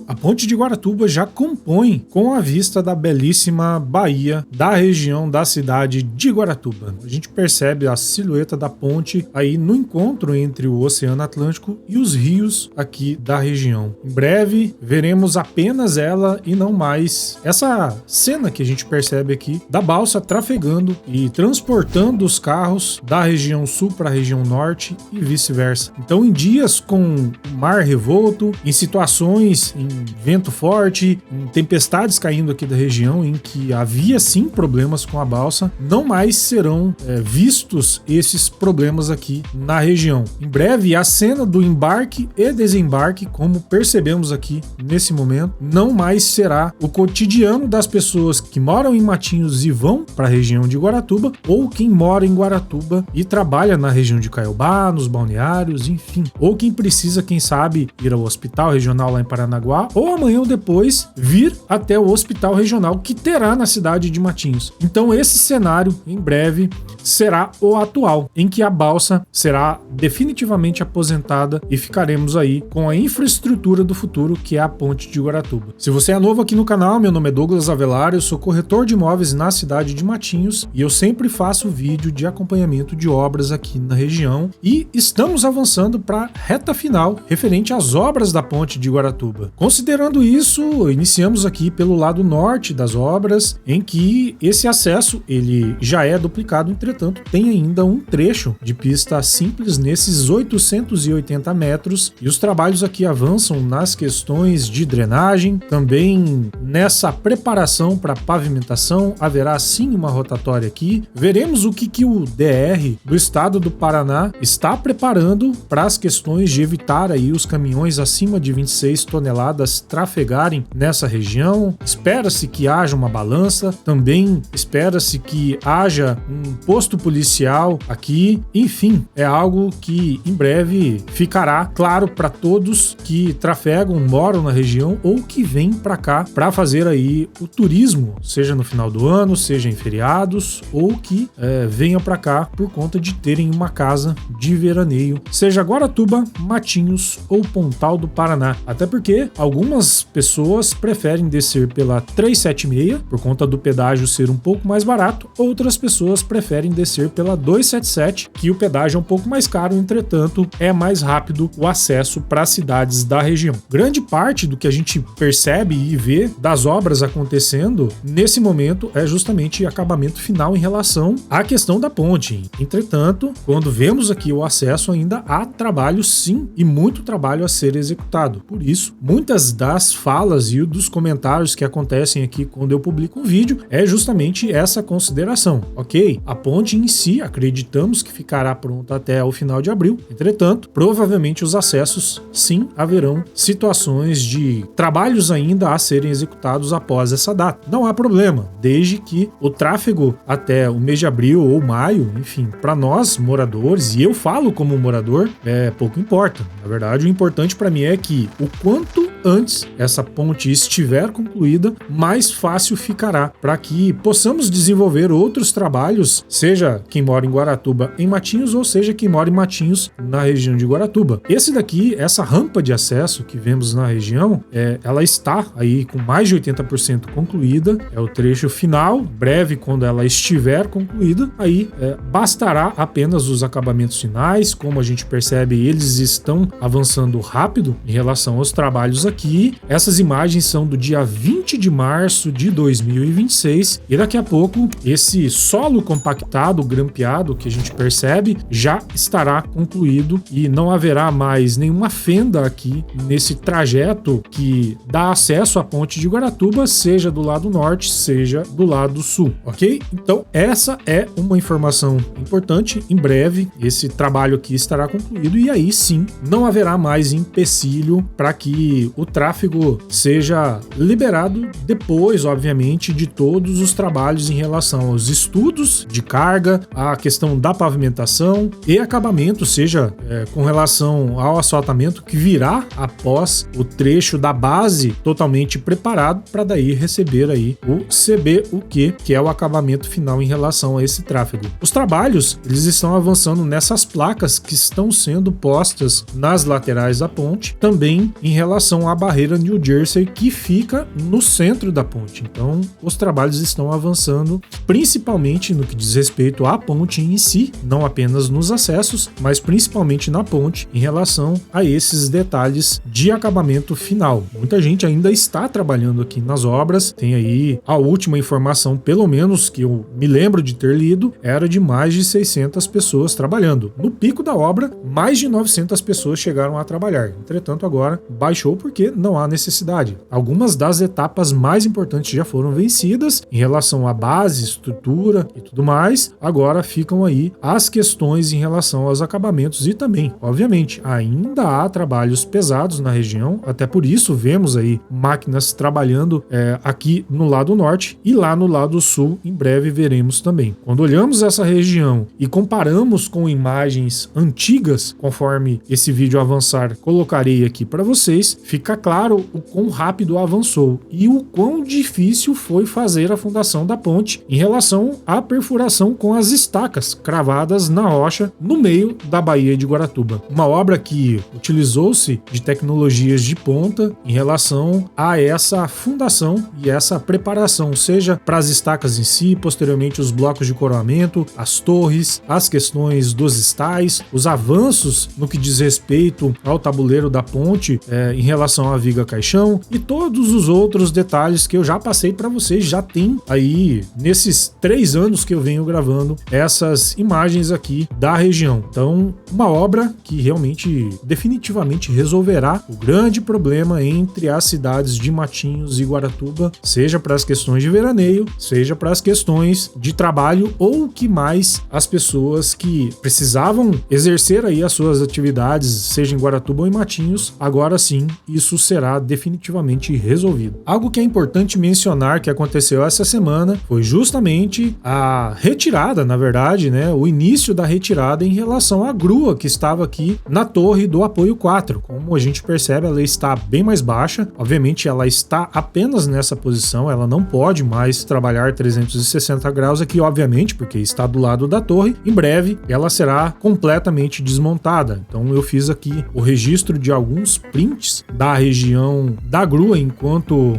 a ponte de Guaratuba já compõe com a vista da belíssima baía da região da cidade de Guaratuba. A gente percebe a silhueta da ponte aí no encontro entre o Oceano Atlântico e os rios aqui da região. Em breve veremos apenas ela e não mais essa cena que a gente percebe aqui da balsa trafegando e transportando os carros da região sul para a região norte e vice-versa. Então, em dias com mar revolto, em situações em vento forte, em tempestades caindo aqui da região, em que havia sim problemas com a balsa, não mais serão vistos esses problemas aqui na região. Em breve, a cena do embarque e desembarque, como percebemos aqui nesse momento, não mais será o cotidiano das pessoas que moram em Matinhos e vão para a região de Guaratuba, ou quem mora em Guaratuba e trabalha na região de Caiobá, nos balneários, enfim, ou quem precisa, quem sabe, ir ao hospital regional lá em Paranaguá, ou amanhã ou depois vir até o hospital regional que terá na cidade de Matinhos. Então esse cenário, em breve, será o atual, em que a balsa será definitivamente aposentada e ficaremos aí com a infraestrutura do futuro, que é a ponte de Guaratuba. Se você é novo aqui no canal, meu nome é Douglas Avelar, eu sou corretor de imóveis na cidade de Matinhos e eu sempre faço vídeo de acompanhamento de obras aqui na região e estamos avançando para a reta final referente às obras da ponte de Guaratuba. Considerando isso, iniciamos aqui pelo lado norte das obras, em que esse acesso ele já é duplicado, entretanto tem ainda um trecho de pista simples nesses 880 metros e os trabalhos aqui avançam nas questões de drenagem, também nessa preparação para pavimentação, haverá sim uma rotatória aqui. Veremos o que o DR do estado do Paraná está preparando para as questões de evitar aí os caminhões acima de 26 toneladas trafegarem nessa região. Espera-se que haja uma balança, também espera-se que haja um posto policial aqui. Enfim, é algo que em breve ficará claro para todos que trafegam, moram na região ou que vêm para cá para fazer aí o turismo, seja no final do ano, seja em feriados, ou que venham para cá por conta de terem uma casa de veraneio, seja Guaratuba, Matinhos ou Pontal do Paraná. Até porque algumas pessoas preferem descer pela 376 por conta do pedágio ser um pouco mais barato, outras pessoas preferem descer pela 277, que o pedágio é um pouco mais caro, entretanto é mais rápido o acesso para as cidades da região. Grande parte do que a gente percebe e vê das obras acontecendo nesse momento é justamente acabamento final em relação à questão da ponte. Entretanto, quando vemos aqui o acesso, ainda há trabalho sim e muito trabalho a ser executado. Por isso, muitas das falas e dos comentários que acontecem aqui quando eu publico um vídeo é justamente essa consideração. Ok, a ponte em si acreditamos que ficará pronta até o final de abril. Entretanto, provavelmente os acessos sim haverão situações de trabalhos ainda a serem executados após essa data. Não há problema, desde que o tráfego até o mês de abril ou maio, enfim, para nós moradores, e eu falo como morador, pouco importa. Na verdade, o importante para mim é que o quanto antes essa ponte estiver concluída, mais fácil ficará para que possamos desenvolver outros trabalhos, seja quem mora em Guaratuba em Matinhos ou seja quem mora em Matinhos na região de Guaratuba. Esse daqui, essa rampa de acesso que vemos na região, ela está aí com mais de 80% concluída, é o trecho final, breve quando ela estiver concluída, aí bastará apenas os acabamentos finais. Como a gente percebe, eles estão avançando rápido em relação aos trabalhos aqui. Essas imagens são do dia 20 de março de 2026 e daqui a pouco esse solo compactado, grampeado que a gente percebe já estará concluído e não haverá mais nenhuma fenda aqui nesse trajeto que dá acesso à ponte de Guaratuba, seja do lado norte, seja do lado sul, ok? Então essa é uma informação importante. Em breve esse trabalho aqui estará concluído e aí sim não haverá mais empecilho para que o tráfego seja liberado depois, obviamente, de todos os trabalhos em relação aos estudos de carga, a questão da pavimentação e acabamento, seja com relação ao asfaltamento que virá após o trecho da base totalmente preparado para daí receber aí o CBUQ, que é o acabamento final em relação a esse tráfego. Os trabalhos, eles estão avançando nessas placas que estão sendo postas nas laterais da ponte, também em relação com a barreira New Jersey, que fica no centro da ponte. Então, os trabalhos estão avançando, principalmente no que diz respeito à ponte em si, não apenas nos acessos, mas principalmente na ponte, em relação a esses detalhes de acabamento final. Muita gente ainda está trabalhando aqui nas obras. Tem aí a última informação, pelo menos que eu me lembro de ter lido, era de mais de 600 pessoas trabalhando. No pico da obra, mais de 900 pessoas chegaram a trabalhar. Entretanto, agora baixou porque não há necessidade. Algumas das etapas mais importantes já foram vencidas em relação à base, estrutura e tudo mais. Agora ficam aí as questões em relação aos acabamentos e também, obviamente, ainda há trabalhos pesados na região. Até por isso vemos aí máquinas trabalhando aqui no lado norte e lá no lado sul. Em breve veremos também. Quando olhamos essa região e comparamos com imagens antigas, conforme esse vídeo avançar, colocarei aqui para vocês, fica claro o quão rápido avançou e o quão difícil foi fazer a fundação da ponte em relação à perfuração com as estacas cravadas na rocha no meio da Baía de Guaratuba. Uma obra que utilizou-se de tecnologias de ponta em relação a essa fundação e essa preparação, seja para as estacas em si, posteriormente os blocos de coroamento, as torres, as questões dos estais, os avanços no que diz respeito ao tabuleiro da ponte em relação à viga caixão e todos os outros detalhes que eu já passei para vocês. Já tem aí nesses 3 anos que eu venho gravando essas imagens aqui da região. Então, uma obra que realmente definitivamente resolverá o grande problema entre as cidades de Matinhos e Guaratuba, seja para as questões de veraneio, seja para as questões de trabalho ou que mais as pessoas que precisavam exercer aí as suas atividades, seja em Guaratuba ou em Matinhos, agora sim isso será definitivamente resolvido. Algo que é importante mencionar que aconteceu essa semana foi justamente a retirada, na verdade, o início da retirada em relação à grua que estava aqui na torre do apoio 4. Como a gente percebe, ela está bem mais baixa. Obviamente, ela está apenas nessa posição, ela não pode mais trabalhar 360 graus aqui, obviamente, porque está do lado da torre. Em breve, ela será completamente desmontada. Então, eu fiz aqui o registro de alguns prints da região da grua enquanto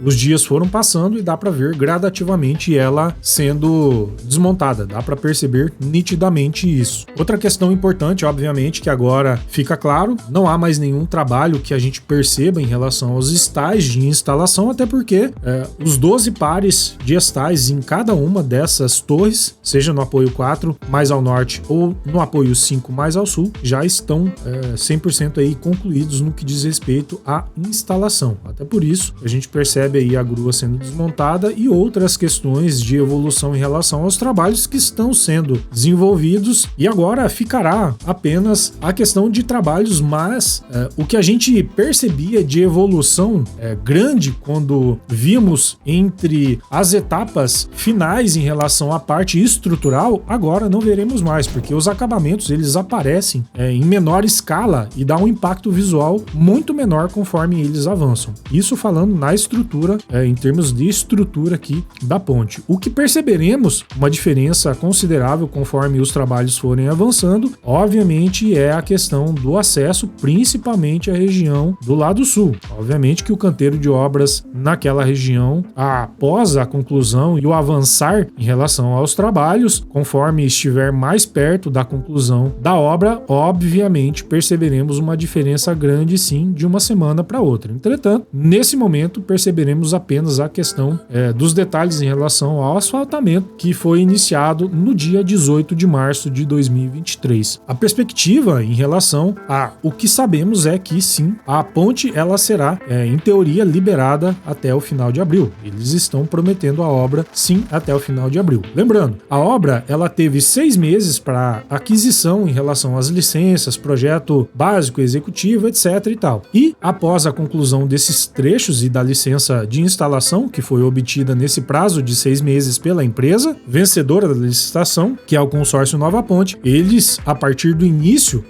os dias foram passando e dá para ver gradativamente ela sendo desmontada. Dá para perceber nitidamente isso. Outra questão importante, obviamente, que agora fica claro, não há mais nenhum trabalho que a gente perceba em relação aos estais de instalação, até porque os 12 pares de estais em cada uma dessas torres, seja no apoio 4 mais ao norte ou no apoio 5 mais ao sul, já estão 100% aí concluídos no que diz respeito à instalação. Até por isso, a gente percebe aí a grua sendo desmontada e outras questões de evolução em relação aos trabalhos que estão sendo desenvolvidos, e agora ficará apenas a questão de trabalhos, mas o que a gente percebia de evolução grande quando vimos entre as etapas finais em relação à parte estrutural, agora não veremos mais, porque os acabamentos eles aparecem em menor escala e dá um impacto visual muito menor conforme eles avançam. Isso falando na estrutura, em termos de estrutura aqui da ponte. O que perceberemos uma diferença considerável conforme os trabalhos forem avançando, obviamente, é a questão do acesso, principalmente à região do lado sul. Obviamente que o canteiro de obras naquela região, após a conclusão e o avançar em relação aos trabalhos, conforme estiver mais perto da conclusão da obra, obviamente perceberemos uma diferença grande sim de uma semana para outra. Entretanto, nesse momento perceberemos apenas a questão dos detalhes em relação ao asfaltamento que foi iniciado no dia 18 de março de 2023. A perspectiva em relação a o que sabemos é que sim, a ponte ela será em teoria liberada até o final de abril. Eles estão prometendo a obra sim até o final de abril. Lembrando, a obra ela teve 6 meses para aquisição em relação às licenças, projeto básico, executivo, etc e tal. E após a conclusão desses trechos e da licença licença de instalação, que foi obtida nesse prazo de 6 meses pela empresa vencedora da licitação, que é o consórcio Nova Ponte. Eles, a partir do início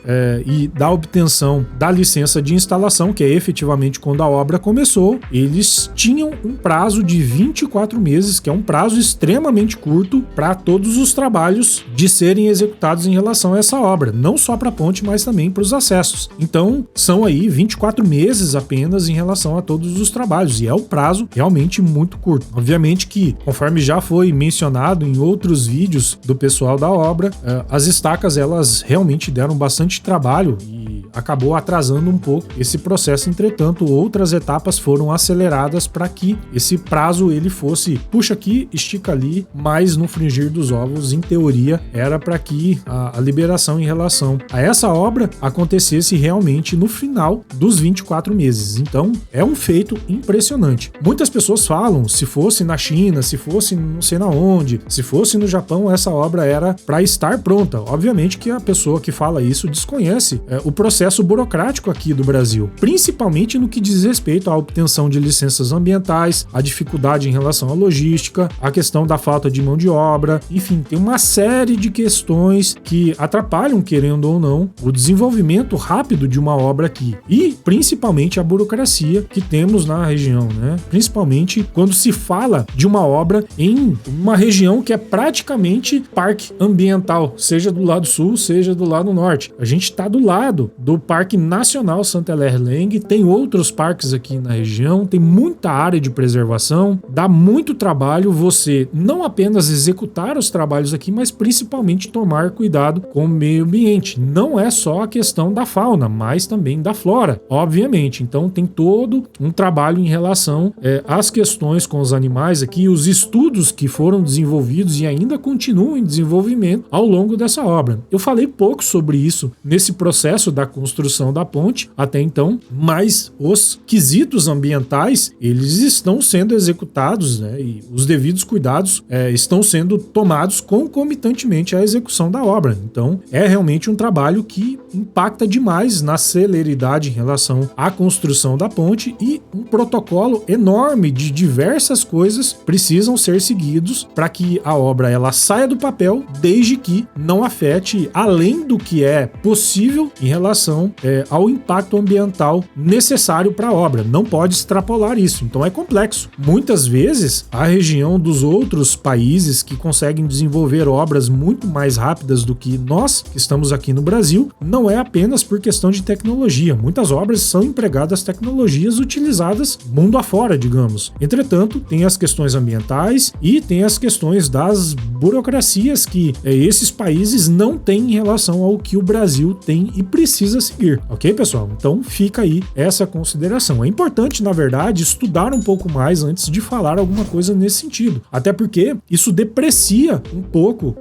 e da obtenção da licença de instalação, que é efetivamente quando a obra começou, eles tinham um prazo de 24 meses, que é um prazo extremamente curto para todos os trabalhos de serem executados em relação a essa obra, não só para a ponte, mas também para os acessos. Então, são aí 24 meses apenas em relação a todos os trabalhos, e é um prazo realmente muito curto. Obviamente que, conforme já foi mencionado em outros vídeos do pessoal da obra, as estacas, elas realmente deram bastante trabalho e acabou atrasando um pouco esse processo. Entretanto, outras etapas foram aceleradas para que esse prazo ele fosse puxa aqui, estica ali, mas no frigir dos ovos, em teoria, era para que a liberação em relação a essa obra acontecesse realmente no final dos 24 meses. Então, é um feito impressionante. Muitas pessoas falam, se fosse na China, se fosse não sei na onde, se fosse no Japão, essa obra era para estar pronta. Obviamente que a pessoa que fala isso desconhece o processo burocrático aqui do Brasil, principalmente no que diz respeito à obtenção de licenças ambientais, a dificuldade em relação à logística, a questão da falta de mão de obra, enfim, tem uma série de questões que atrapalham, querendo ou não, o desenvolvimento rápido de uma obra aqui. E principalmente a burocracia que temos na região, né? Principalmente quando se fala de uma obra em uma região que é praticamente parque ambiental, seja do lado sul, seja do lado norte. A gente está do lado do Parque Nacional Santa Lerlang, tem outros parques aqui na região, tem muita área de preservação, dá muito trabalho você não apenas executar os trabalhos aqui, mas principalmente tomar cuidado com o meio ambiente. Não é só a questão da fauna, mas também da flora, obviamente. Então tem todo um trabalho em relação às questões com os animais aqui, os estudos que foram desenvolvidos e ainda continuam em desenvolvimento ao longo dessa obra. Eu falei pouco sobre isso nesse processo da construção da ponte até então, mas os quesitos ambientais, eles estão sendo executados, né, e os devidos cuidados estão sendo tomados concomitantemente à execução da obra. Então, é realmente um trabalho que impacta demais na celeridade em relação à construção da ponte, e um protocolo enorme de diversas coisas precisam ser seguidos para que a obra ela saia do papel, desde que não afete além do que é possível em relação ao impacto ambiental necessário para a obra. Não pode extrapolar isso. Então é complexo. Muitas vezes a região dos outros países que conseguem desenvolver obras muito mais rápidas do que nós que estamos aqui no Brasil, não é apenas por questão de tecnologia. Muitas obras são empregadas tecnologias utilizadas mundo afora, digamos. Entretanto, tem as questões ambientais e tem as questões das burocracias que esses países não têm em relação ao que o Brasil tem e precisa seguir. Ok, pessoal? Então fica aí essa consideração. É importante, na verdade, estudar um pouco mais antes de falar alguma coisa nesse sentido. Até porque isso deprecia um pouco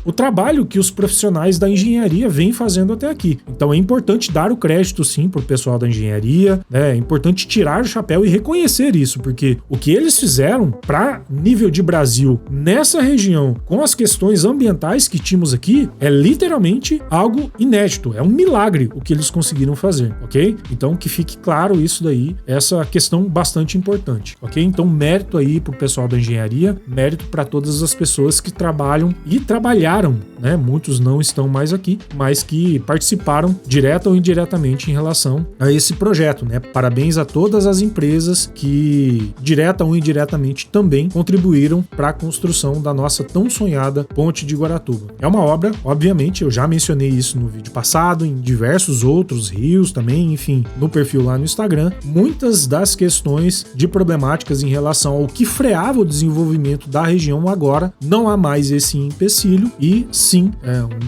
o trabalho que os profissionais da engenharia vêm fazendo até aqui. Então é importante dar o crédito sim para o pessoal da engenharia, é importante tirar o chapéu e reconhecer isso, porque o que eles fizeram para nível de Brasil nessa região com as questões ambientais que tínhamos aqui é literalmente algo inédito, é um milagre o que eles conseguiram fazer, ok? Então que fique claro isso daí, essa questão bastante importante, ok? Então mérito aí pro pessoal da engenharia, mérito para todas as pessoas que trabalham e trabalharam, né? Muitos não estão mais aqui, mas que participaram direta ou indiretamente em relação a esse projeto, né? Parabéns a todas as empresas que direta ou indiretamente também contribuíram para a construção da nossa tão sonhada Ponte de Guaratuba. É uma obra, obviamente, eu já mencionei isso no vídeo passado, em diversos outros rios também, enfim, no perfil lá no Instagram, muitas das questões de problemáticas em relação ao que freava o desenvolvimento da região agora, não há mais esse empecilho e sim,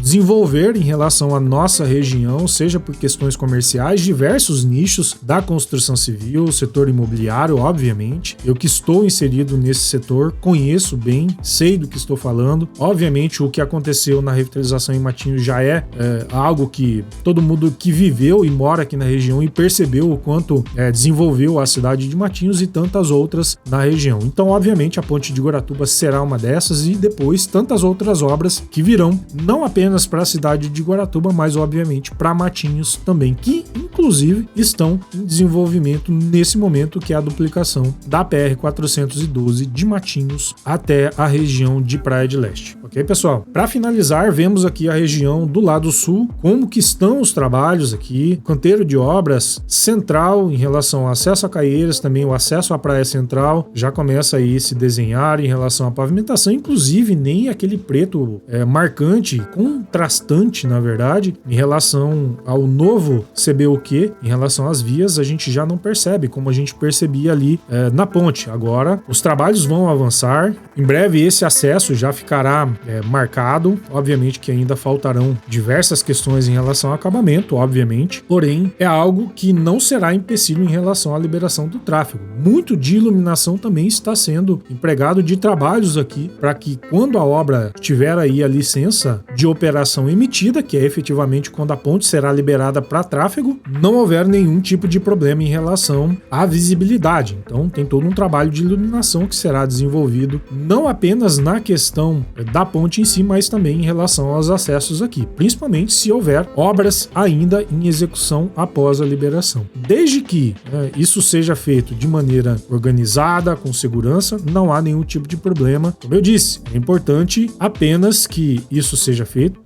desenvolver em relação à nossa região, seja por questões comerciais, diversos nichos da construção civil, setor imobiliário, obviamente. Eu que estou inserido nesse setor, conheço bem, sei do que estou falando. Obviamente, o que aconteceu na revitalização em Matinhos já é algo que todo mundo mundo que viveu e mora aqui na região e percebeu o quanto desenvolveu a cidade de Matinhos e tantas outras na região. Então, obviamente, a ponte de Guaratuba será uma dessas e depois tantas outras obras que virão, não apenas para a cidade de Guaratuba, mas obviamente para Matinhos também, que inclusive estão em desenvolvimento nesse momento, que é a duplicação da PR-412 de Matinhos até a região de Praia de Leste. Ok, pessoal? Para finalizar, vemos aqui a região do lado sul, como que estão os trabalhos aqui, canteiro de obras central em relação ao acesso a Caieiras, também o acesso à Praia Central, já começa aí a se desenhar em relação à pavimentação, inclusive nem aquele preto marcante, contrastante, na verdade, em relação ao novo CBUQ, em relação às vias, a gente já não percebe, como a gente percebia ali na ponte. Agora, os trabalhos vão avançar, em breve esse acesso já ficará marcado, obviamente que ainda faltarão diversas questões em relação ao acabamento, obviamente, porém é algo que não será empecilho em relação à liberação do tráfego. Muito de iluminação também está sendo empregado de trabalhos aqui, para que quando a obra tiver aí a licença de operação emitida, que é efetivamente quando a ponte será liberada para tráfego, não houver nenhum tipo de problema em relação à visibilidade. Então tem todo um trabalho de iluminação que será desenvolvido não apenas na questão da ponte em si, mas também em relação aos acessos aqui, principalmente se houver obras ainda em execução após a liberação. Desde que isso seja feito de maneira organizada, com segurança, não há nenhum tipo de problema. Como eu disse, é importante apenas que isso seja feito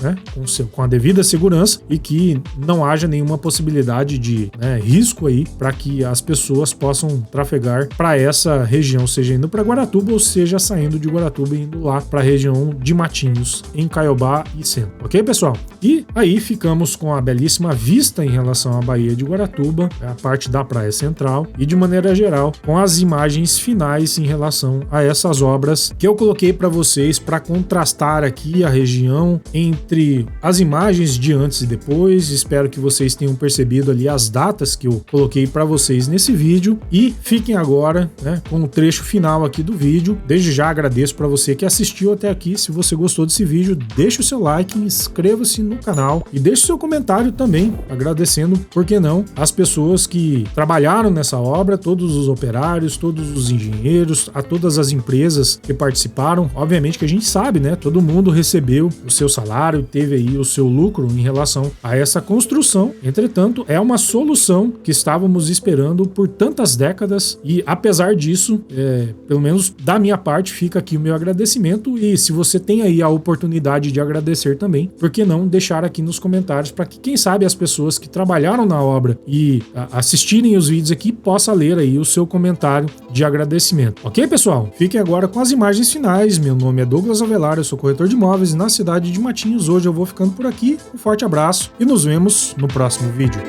com a devida segurança e que não haja nenhuma possibilidade de risco aí para que as pessoas possam trafegar para essa região, seja indo para Guaratuba ou seja saindo de Guaratuba e indo lá para a região de Matinhos, em Caiobá e Centro. Ok, pessoal? E aí ficamos com a belíssima vista em relação à Baía de Guaratuba, a parte da Praia Central e de maneira geral com as imagens finais em relação a essas obras que eu coloquei para vocês para contrastar aqui a região entre as imagens de antes e depois. Espero que vocês tenham percebido ali as datas que eu coloquei para vocês nesse vídeo e fiquem agora com o trecho final aqui do vídeo. Desde já agradeço para você que assistiu até aqui. Se você gostou desse vídeo, deixe o seu like, inscreva-se no canal e deixe o seu comentário também, agradecendo, por que não, as pessoas que trabalharam nessa obra, todos os operários, todos os engenheiros, a todas as empresas que participaram. Obviamente que a gente sabe, todo mundo recebeu o seu salário, teve aí o seu lucro em relação a essa construção. Entretanto, é uma solução que estávamos esperando por tantas décadas e apesar disso, pelo menos da minha parte, fica aqui o meu agradecimento. E se você tem aí a oportunidade de agradecer também, por que não deixar aqui nos comentários para que, quem sabe, as pessoas que trabalharam na obra e assistirem os vídeos aqui possa ler aí o seu comentário de agradecimento. Ok, pessoal? Fiquem agora com as imagens finais. Meu nome é Douglas Avelar, eu sou corretor de imóveis na cidade de Matinhos. Hoje eu vou ficando por aqui. Um forte abraço e nos vemos no próximo vídeo.